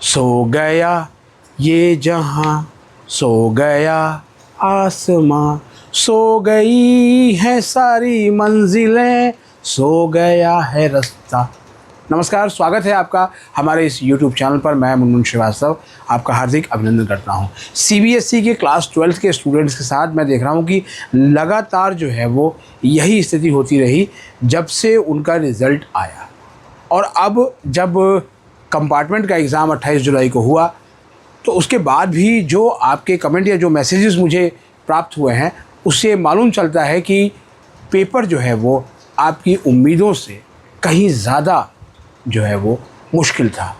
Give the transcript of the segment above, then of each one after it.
सो गया ये जहां, सो गया आसमां, सो गई है सारी मंजिलें, सो गया है रास्ता। नमस्कार, स्वागत है आपका हमारे इस YouTube चैनल पर। मैं मुनमुन श्रीवास्तव आपका हार्दिक अभिनंदन करता हूं। CBSE के क्लास 12th के स्टूडेंट्स के साथ मैं देख रहा हूं कि लगातार जो है वो यही स्थिति होती रही जब से उनका रिज़ल्ट आया। और अब जब कंपार्टमेंट का एग्ज़ाम 28 जुलाई को हुआ तो उसके बाद भी जो आपके कमेंट या जो मैसेजेस मुझे प्राप्त हुए हैं उससे मालूम चलता है कि पेपर जो है वो आपकी उम्मीदों से कहीं ज़्यादा जो है वो मुश्किल था।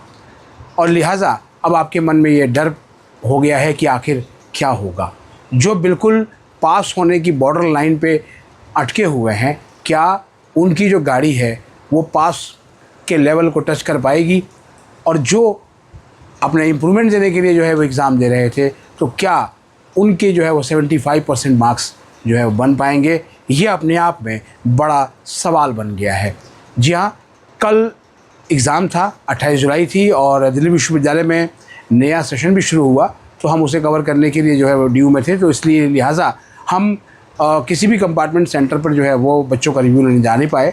और लिहाजा अब आपके मन में ये डर हो गया है कि आखिर क्या होगा। जो बिल्कुल पास होने की बॉर्डर लाइन पे अटके हुए हैं, क्या उनकी जो गाड़ी है वो पास के लेवल को टच कर पाएगी, और जो अपने इम्प्रूवमेंट देने के लिए जो है वो एग्ज़ाम दे रहे थे तो क्या उनके जो है वो 75% मार्क्स जो है वो बन पाएंगे। ये अपने आप में बड़ा सवाल बन गया है। जी हाँ, कल एग्ज़ाम था, 28 जुलाई थी और दिल्ली विश्वविद्यालय में नया सेशन भी शुरू हुआ, तो हम उसे कवर करने के लिए जो है वो ड्यू में थे, तो इसलिए लिहाजा हम किसी भी कंपार्टमेंट सेंटर पर जो है वो बच्चों का रिव्यू लेने जा नहीं पाए।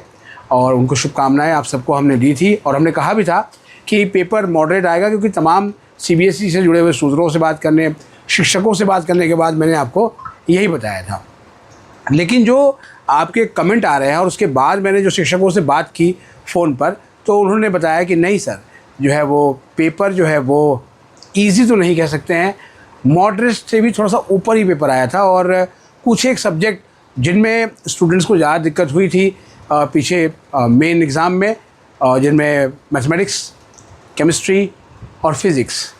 और उनको शुभकामनाएं आप सबको हमने दी थी और हमने कहा भी था कि पेपर मॉडरेट आएगा, क्योंकि तमाम CBSE से जुड़े हुए सूत्रों से बात करने, शिक्षकों से बात करने के बाद मैंने आपको यही बताया था। लेकिन जो आपके कमेंट आ रहे हैं और उसके बाद मैंने जो शिक्षकों से बात की फ़ोन पर, तो उन्होंने बताया कि नहीं सर, जो है वो पेपर जो है वो ईज़ी तो नहीं कह सकते हैं, मॉडरेट से भी थोड़ा सा ऊपर ही पेपर आया था। और कुछ एक सब्जेक्ट जिनमें स्टूडेंट्स को ज़्यादा दिक्कत हुई थी पीछे मेन एग्ज़ाम में, जिनमें मैथमेटिक्स, केमिस्ट्री और फिज़िक्स,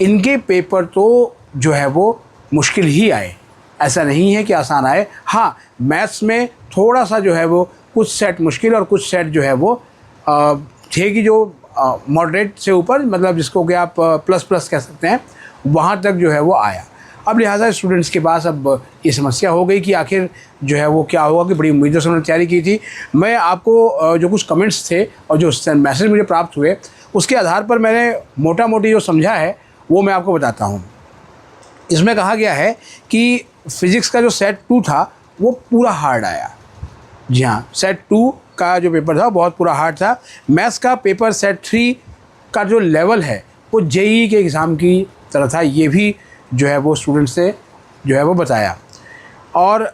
इनके पेपर तो जो है वो मुश्किल ही आए, ऐसा नहीं है कि आसान आए। हाँ, मैथ्स में थोड़ा सा जो है वो कुछ सेट मुश्किल और कुछ सेट जो है वो थे कि जो मॉडरेट से ऊपर, मतलब जिसको कि आप प्लस प्लस कह सकते हैं, वहाँ तक जो है वो आया। अब लिहाजा स्टूडेंट्स के पास अब ये समस्या हो गई कि आखिर जो है वो क्या होगा, कि बड़ी उम्मीदों से उन्होंने तैयारी की थी। मैं आपको जो कुछ कमेंट्स थे और जो मैसेज मुझे प्राप्त हुए उसके आधार पर मैंने मोटा मोटी जो समझा है वो मैं आपको बताता हूँ। इसमें कहा गया है कि फ़िज़िक्स का जो सेट 2 था वो पूरा हार्ड आया। जी हाँ, सेट 2 का जो पेपर था बहुत पूरा हार्ड था। मैथ्स का पेपर सेट 3 का जो लेवल है वो JEE के एग्ज़ाम की तरह था, ये भी जो है वो स्टूडेंट से जो है वो बताया। और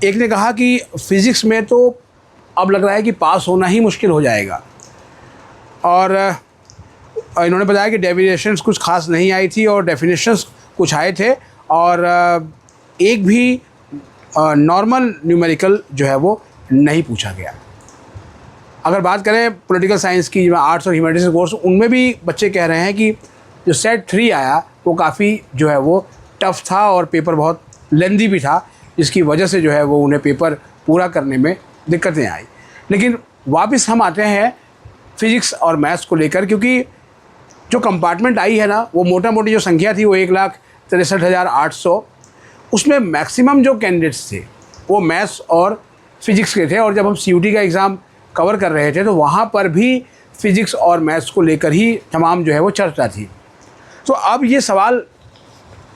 एक ने कहा कि फ़िज़िक्स में तो अब लग रहा है कि पास होना ही मुश्किल हो जाएगा। और इन्होंने बताया कि डेविएशंस कुछ खास नहीं आई थी और डेफिनेशंस कुछ आए थे, और एक भी नॉर्मल न्यूमेरिकल जो है वो नहीं पूछा गया। अगर बात करें पॉलिटिकल साइंस की, आर्ट्स और ह्यूमैनिटीज़ कोर्स, उनमें भी बच्चे कह रहे हैं कि जो सेट 3 आया वो काफ़ी जो है वो टफ़ था और पेपर बहुत लेंदी भी था, जिसकी वजह से जो है वो उन्हें पेपर पूरा करने में दिक्कतें आई। लेकिन वापस हम आते हैं फ़िज़िक्स और मैथ्स को लेकर, क्योंकि जो कंपार्टमेंट आई है ना, वो मोटा मोटी जो संख्या थी वो 1,63,800, उसमें मैक्सिमम जो कैंडिडेट्स थे वो मैथ्स और फिज़िक्स के थे। और जब हम CUT का एग्ज़ाम कवर कर रहे थे तो वहाँ पर भी फ़िज़िक्स और मैथ्स को लेकर ही तमाम जो है वो चर्चा थी। तो अब ये सवाल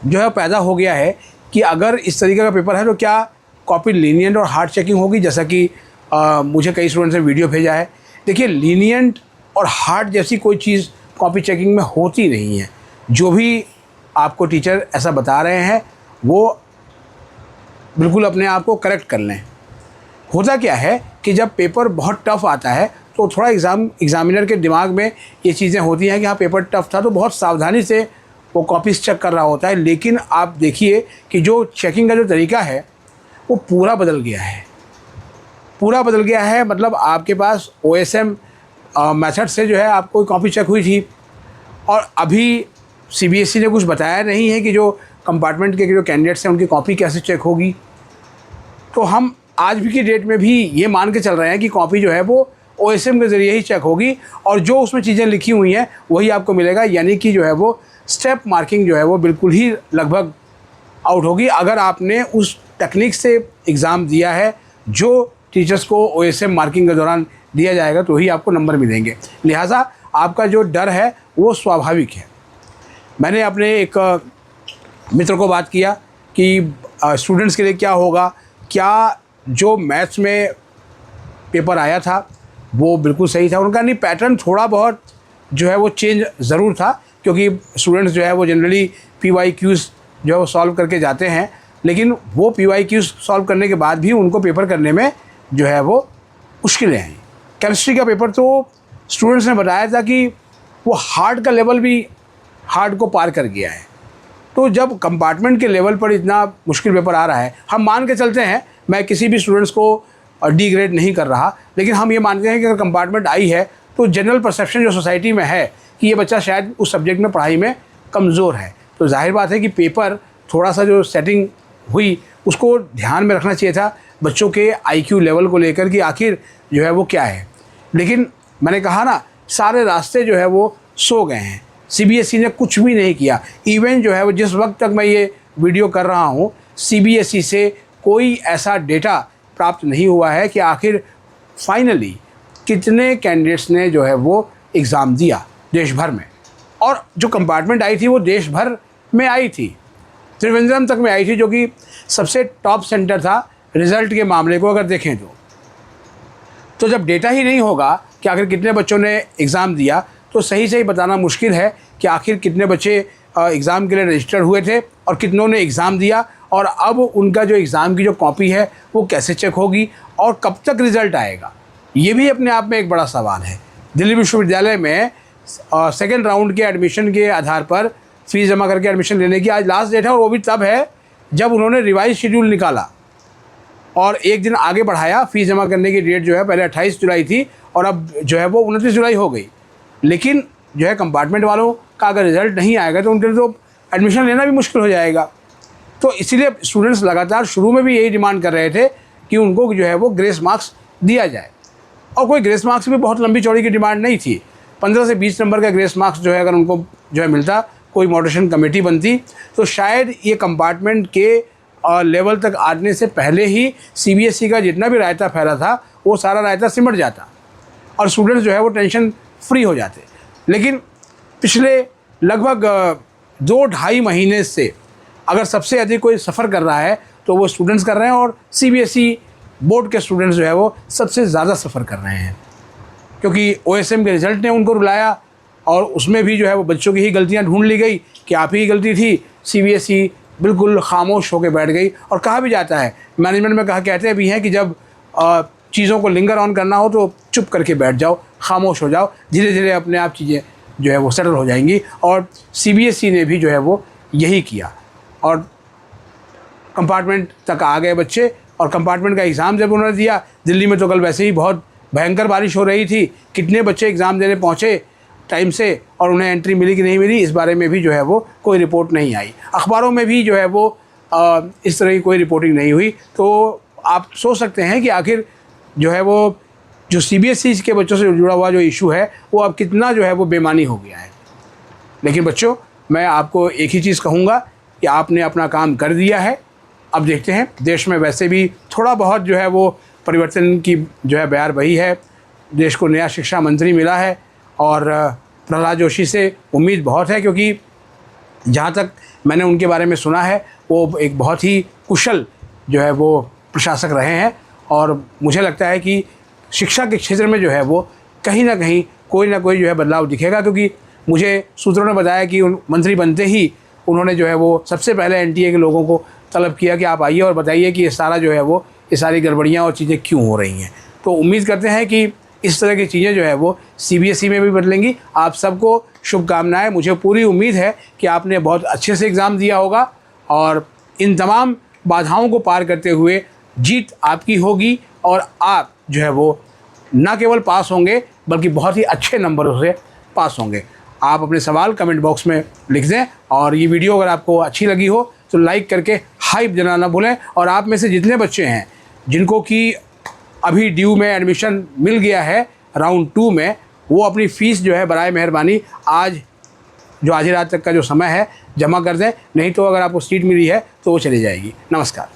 जो है पैदा हो गया है कि अगर इस तरीके का पेपर है तो क्या कॉपी लीनियंट और हार्ड चेकिंग होगी, जैसा कि मुझे कई स्टूडेंट्स ने वीडियो भेजा है। देखिए, लीनियंट और हार्ड जैसी कोई चीज़ कॉपी चेकिंग में होती नहीं है। जो भी आपको टीचर ऐसा बता रहे हैं वो बिल्कुल अपने आप को करेक्ट कर लें। होता क्या है कि जब पेपर बहुत टफ़ आता है तो थोड़ा एग्ज़ामिनर के दिमाग में ये चीज़ें होती हैं कि हाँ, पेपर टफ़ था, तो बहुत सावधानी से वो कॉपीज़ चेक कर रहा होता है। लेकिन आप देखिए कि जो चेकिंग का जो तरीका है वो पूरा बदल गया है, पूरा बदल गया है। मतलब आपके पास OSM मेथड से जो है आपको कॉपी चेक हुई थी, और अभी CBSE ने कुछ बताया नहीं है कि जो कंपार्टमेंट के जो कैंडिडेट्स हैं उनकी कॉपी कैसे चेक होगी। तो हम आज भी की डेट में भी ये मान के चल रहे हैं कि कॉपी जो है वो OSM के ज़रिए ही चेक होगी, और जो उसमें चीज़ें लिखी हुई हैं वही आपको मिलेगा। यानी कि जो है वो स्टेप मार्किंग जो है वो बिल्कुल ही लगभग आउट होगी। अगर आपने उस टेक्निक से एग्ज़ाम दिया है जो टीचर्स को OSM मार्किंग के दौरान दिया जाएगा, तो ही आपको नंबर मिलेंगे। लिहाजा आपका जो डर है वो स्वाभाविक है। मैंने अपने एक मित्र को बात किया कि स्टूडेंट्स के लिए क्या होगा, क्या जो मैथ्स में पेपर आया था वो बिल्कुल सही था। उनका नहीं, पैटर्न थोड़ा बहुत जो है वो चेंज ज़रूर था, क्योंकि स्टूडेंट्स जो है वो जनरली PYQs जो है वो सॉल्व करके जाते हैं, लेकिन वो PYQs सॉल्व करने के बाद भी उनको पेपर करने में जो है वो मुश्किलें हैं। केमिस्ट्री का पेपर तो स्टूडेंट्स ने बताया था कि वो हार्ड का लेवल भी हार्ड को पार कर गया है। तो जब कंपार्टमेंट के लेवल पर इतना मुश्किल पेपर आ रहा है, हम मान के चलते हैं, मैं किसी भी स्टूडेंट्स को डी ग्रेड नहीं कर रहा, लेकिन हम ये मानते हैं कि अगर कंपार्टमेंट आई है तो जनरल परसेप्शन जो सोसाइटी में है कि ये बच्चा शायद उस सब्जेक्ट में पढ़ाई में कमज़ोर है, तो जाहिर बात है कि पेपर थोड़ा सा जो सेटिंग हुई उसको ध्यान में रखना चाहिए था बच्चों के IQ लेवल को लेकर कि आखिर जो है वो क्या है। लेकिन मैंने कहा ना, सारे रास्ते जो है वो सो गए हैं। CBSE ने कुछ भी नहीं किया। इवन जो है वो जिस वक्त तक मैं ये वीडियो कर रहा हूँ, CBSE से कोई ऐसा डेटा प्राप्त नहीं हुआ है कि आखिर फाइनली कितने कैंडिडेट्स ने जो है वो एग्ज़ाम दिया देश भर में। और जो कंपार्टमेंट आई थी वो देश भर में आई थी, त्रिवेंद्रम तक में आई थी, जो कि सबसे टॉप सेंटर था रिज़ल्ट के मामले को अगर देखें तो जब डेटा ही नहीं होगा कि आखिर कितने बच्चों ने एग्ज़ाम दिया, तो सही बताना मुश्किल है कि आखिर कितने बच्चे एग्ज़ाम के लिए रजिस्टर्ड हुए थे और कितनों ने एग्ज़ाम दिया, और अब उनका जो एग्ज़ाम की जो कॉपी है वो कैसे चेक होगी और कब तक रिज़ल्ट आएगा, ये भी अपने आप में एक बड़ा सवाल है। दिल्ली विश्वविद्यालय में सेकेंड राउंड के एडमिशन के आधार पर फ़ीस जमा करके एडमिशन लेने की आज लास्ट डेट है, और वो भी तब है जब उन्होंने रिवाइज शेड्यूल निकाला और एक दिन आगे बढ़ाया। फ़ीस जमा करने की डेट जो है पहले 28 जुलाई थी और अब जो है वो 29 जुलाई हो गई। लेकिन जो है कंपार्टमेंट वालों का अगर रिज़ल्ट नहीं आएगा तो उनके लिए तो एडमिशन लेना भी मुश्किल हो जाएगा। तो इसीलिए स्टूडेंट्स लगातार शुरू में भी यही डिमांड कर रहे थे कि उनको जो है वो ग्रेस मार्क्स दिया जाए, और कोई ग्रेस मार्क्स भी बहुत लंबी चौड़ी की डिमांड नहीं थी। 15 से 20 नंबर का ग्रेस मार्क्स जो है अगर उनको जो है मिलता, कोई मॉडरेशन कमेटी बनती, तो शायद ये कंपार्टमेंट के लेवल तक आने से पहले ही CBSE का जितना भी रायता फैला था वो सारा रायता सिमट जाता और स्टूडेंट्स जो है वो टेंशन फ्री हो जाते। लेकिन पिछले लगभग 2-2.5 महीने से अगर सबसे अधिक कोई सफ़र कर रहा है तो वो स्टूडेंट्स कर रहे हैं, और CBSE बोर्ड के स्टूडेंट्स जो है वो सबसे ज़्यादा सफ़र कर रहे हैं, क्योंकि OSM के रिज़ल्ट ने उनको रुलाया और उसमें भी जो है वो बच्चों की ही गलतियां ढूंढ ली गई कि आप ही की गलती थी। CBSE बिल्कुल खामोश होकर बैठ गई। और कहा भी जाता है, मैनेजमेंट में कहते भी हैं कि जब चीज़ों को लिंगर ऑन करना हो तो चुप करके बैठ जाओ, खामोश हो जाओ, धीरे धीरे अपने आप चीज़ें जो है वो सेटल हो जाएंगी। और CBSE ने भी जो है वो यही किया और कंपार्टमेंट तक आ गए बच्चे। और कंपार्टमेंट का एग्ज़ाम जब उन्होंने दिया, दिल्ली में तो कल वैसे ही बहुत भयंकर बारिश हो रही थी, कितने बच्चे एग्ज़ाम देने पहुँचे टाइम से और उन्हें एंट्री मिली कि नहीं मिली, इस बारे में भी जो है वो कोई रिपोर्ट नहीं आई। अखबारों में भी जो है वो इस तरह की कोई रिपोर्टिंग नहीं हुई। तो आप सोच सकते हैं कि आखिर जो है वो जो CBSE के बच्चों से जुड़ा हुआ जो इशू है वो अब कितना जो है वो बेमानी हो गया है। लेकिन बच्चों, मैं आपको एक ही चीज़ कहूँगा कि आपने अपना काम कर दिया है। अब देखते हैं, देश में वैसे भी थोड़ा बहुत जो है वो परिवर्तन की जो है बयार बही है। देश को नया शिक्षा मंत्री मिला है और प्रहलाद जोशी से उम्मीद बहुत है, क्योंकि जहाँ तक मैंने उनके बारे में सुना है वो एक बहुत ही कुशल जो है वो प्रशासक रहे हैं। और मुझे लगता है कि शिक्षा के क्षेत्र में जो है वो कहीं ना कहीं कोई ना कोई जो है बदलाव दिखेगा, क्योंकि मुझे सूत्रों ने बताया कि उन मंत्री बनते ही उन्होंने जो है वो सबसे पहले NTA के लोगों को तलब किया कि आप आइए और बताइए कि ये सारा जो है वो ये सारी गड़बड़ियाँ और चीज़ें क्यों हो रही हैं। तो उम्मीद करते हैं कि इस तरह की चीज़ें जो है वो CBSE में भी बदलेंगी। आप सबको शुभकामनाएं। मुझे पूरी उम्मीद है कि आपने बहुत अच्छे से एग्ज़ाम दिया होगा और इन तमाम बाधाओं को पार करते हुए जीत आपकी होगी और आप जो है वो न केवल पास होंगे बल्कि बहुत ही अच्छे नंबरों से पास होंगे। आप अपने सवाल कमेंट बॉक्स में लिख दें, और ये वीडियो अगर आपको अच्छी लगी हो तो लाइक करके हाइप देना ना भूलें। और आप में से जितने बच्चे हैं जिनको कि अभी ड्यू में एडमिशन मिल गया है राउंड 2 में, वो अपनी फ़ीस जो है बराए मेहरबानी आज जो आधी रात तक का जो समय है जमा कर दें, नहीं तो अगर आपको सीट मिली है तो वो चली जाएगी। नमस्कार।